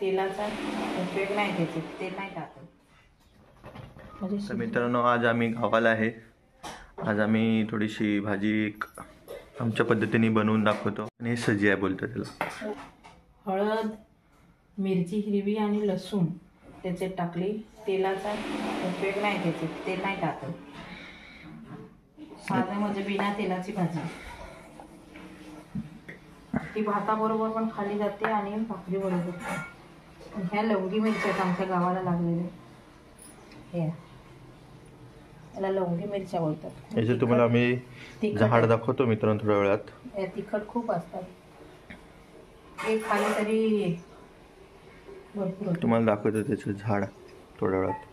तेलाचा उपयोग नाही त्याचे, तेल नाही टाकत. तर मित्रांनो, आज आम्ही गावाला आहे. आज आम्ही थोडीशी भाजी आमच्या पद्धतीने बनवून दाखवतो. आणि सजिया बोलतो त्याला. हळद, मिरची हिरवी आणि लसूण त्याचे टाकली. तेलाचा उपयोग नाही त्याचे, तेल नाही टाकत. साधं म्हणजे बिना तेलाची भाजी. ती भाताबरोबर पण खाली जाते आणि भाकरी बरोबर. ह्या लवंगी मिरच्या आमच्या गावाला लागलेल्या. हे याला लवंगी मिरच्या बोलतात. याचे तुम्हाला आम्ही झाड दाखवतो मित्रांनो थोड्या वेळात. या तिखट खूप असतात. एक खाली तरी भरपूर तुम्हाला दाखवतो त्याचं झाड थोड्या वेळात.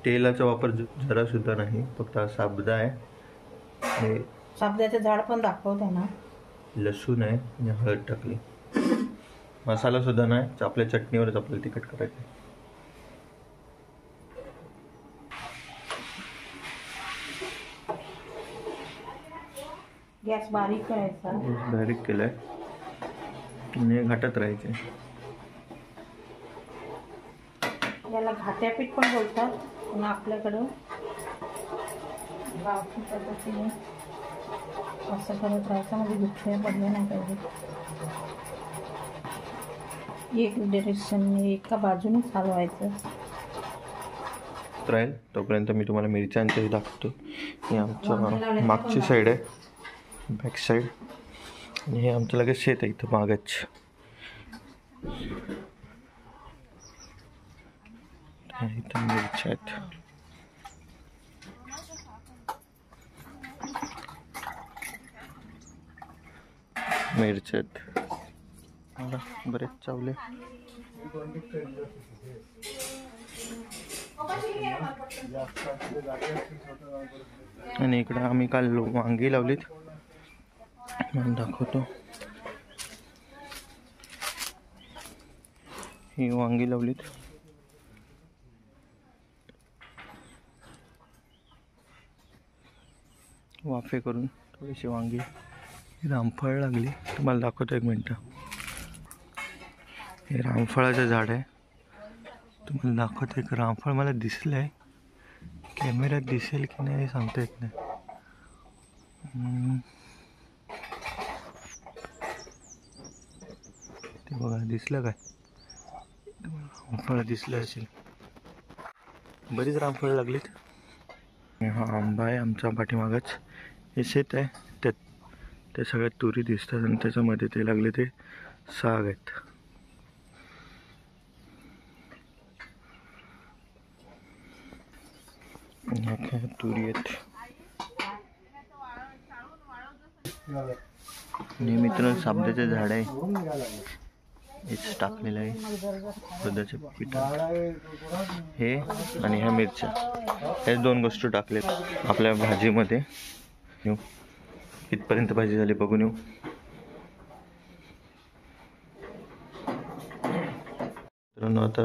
तेलाचा वापर जरा सुद्धा नाही, फक्त साबदा आहे. साबद्याचं झाड पण दाखवतो ना. लसूण आहे आणि हळद टाकली. मसाला सुद्धा नाही, आपल्या चटणीवरच आपल्याला तिखट करायचं. गॅस बारीक करायचा. बारीक केलाय आणि घाटत राहायचे. याला घाट्यापीठ पण बोलतात. पण आपल्याकडं गावठी पद्धतीने असं करत राहायचं, म्हणजे गुठळ्या पडल्या नाही पाहिजे. एक डिरेक्शनने एका बाजूने चालवायचं राहील. तोपर्यंत मी तुम्हाला मिरच्यांचे दाखवतो. हे आमचं मागची साईड आहे, बॅक साईड. आणि हे आमचं लगेच शेत आहे इथं मागच. इथं मिरच्या आहेत. मिरच्यात बरेच चावले. आणि इकडं आम्ही काल वांगी लावलीत, म्हणून दाखवतो. ही वांगी लावलीत. वाफे करून थोडीशी वांगी. रामफळ लागली, तुम्हाला दाखवतो एक मिनटं. हे रामफळाचं झाड आहे, तुम्हाला दाखवतो. एक रामफळ मला दिसलं आहे, कॅमेऱ्यात दिसेल की नाही सांगता येत नाही. ते बघा, दिसलं काय? रामफळ दिसलं असेल. बरीच रामफळ लागलीत. हा आंबा आहे आमच्या पाठीमागच. हे शेत आहे, त्यात त्या सगळ्यात तुरी दिसतात आणि त्याच्यामध्ये ते लागले ते साग आहेत. तुरी आहेत. हे मित्रांनो साबद्याचे झाड आहे, हेच टाकलेलं आहे दुधाच्या पिठात. हे आणि ह्या मिरच्या, हे दोन गोष्टी टाकलेत आपल्या भाजीमध्ये. कितपर्यंत भाजी झाली बघून येऊ. मित्रांनो आता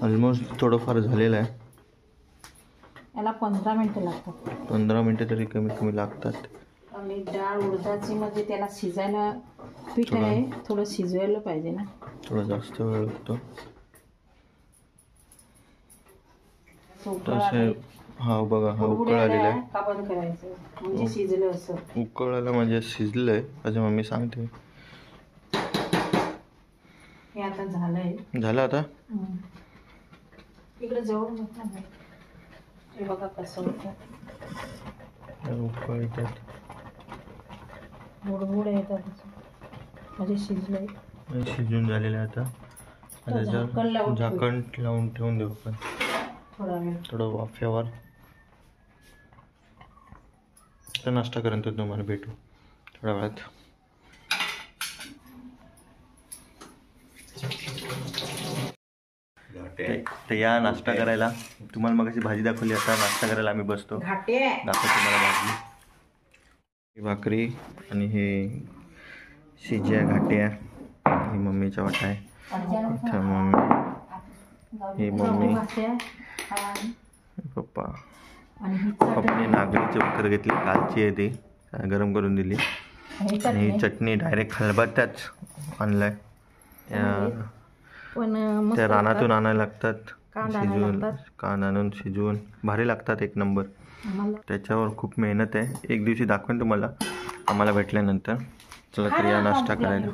ऑलमोस्ट थोडंफार झालेलं आहे. याला 15 मिनिटं लागतात. 15 मिनिटं तरी कमीत कमी लागतात. आणि डाळ उडदाची म्हणजे त्याला शिजायला पीठ आहे, थोडं शिजवायला पाहिजे ना, थोडा जास्त वेळ लागतो. हा बघा, हा उकळ आलेला आहे. का बंद करायचं म्हणजे शिजलं असं. उकळायला म्हणजे शिजलंय माझी मम्मी सांगते. हे आता झालंय. झालं आता. इकडे जवळ नका. हे बघा कसं होतं. उकळतात, बुडबुड येतात म्हणजे शिजलंय. शिजून झालेलं आहे आता. झाकण लावून ठेवून देऊ आपण थोडं वाफ्यावर. तर नाश्ता करून तर तुम्हाला भेटू थोड्या वेळात. तर या नाश्ता करायला. तुम्हाला मगाशी भाजी दाखवली, आता नाश्ता करायला आम्ही बसतो. दाखवतो तुम्हाला भाजी, भाकरी आणि हे शिज्या घाट्या. ही मम्मीचा वाटा आहे. इथं मम्मी, ही मम्मी, पप्पा. पप्पाने नागलीची भाकर घेतली, कालची आहे ती, गरम करून दिली. आणि ही चटणी डायरेक्ट खलबत्त्यात आणलाय. पण मस्त त्या रानातून आणायला लागतात, कांदा आणायला शिजवून लागतात. कांदा आणून शिजवून भारी लागतात, एक नंबर. आम्हाला त्याच्यावर खूप मेहनत आहे. एक दिवशी दाखवेन तुम्हाला आम्हाला भेटल्यानंतर. चला तर या नाश्ता करायला.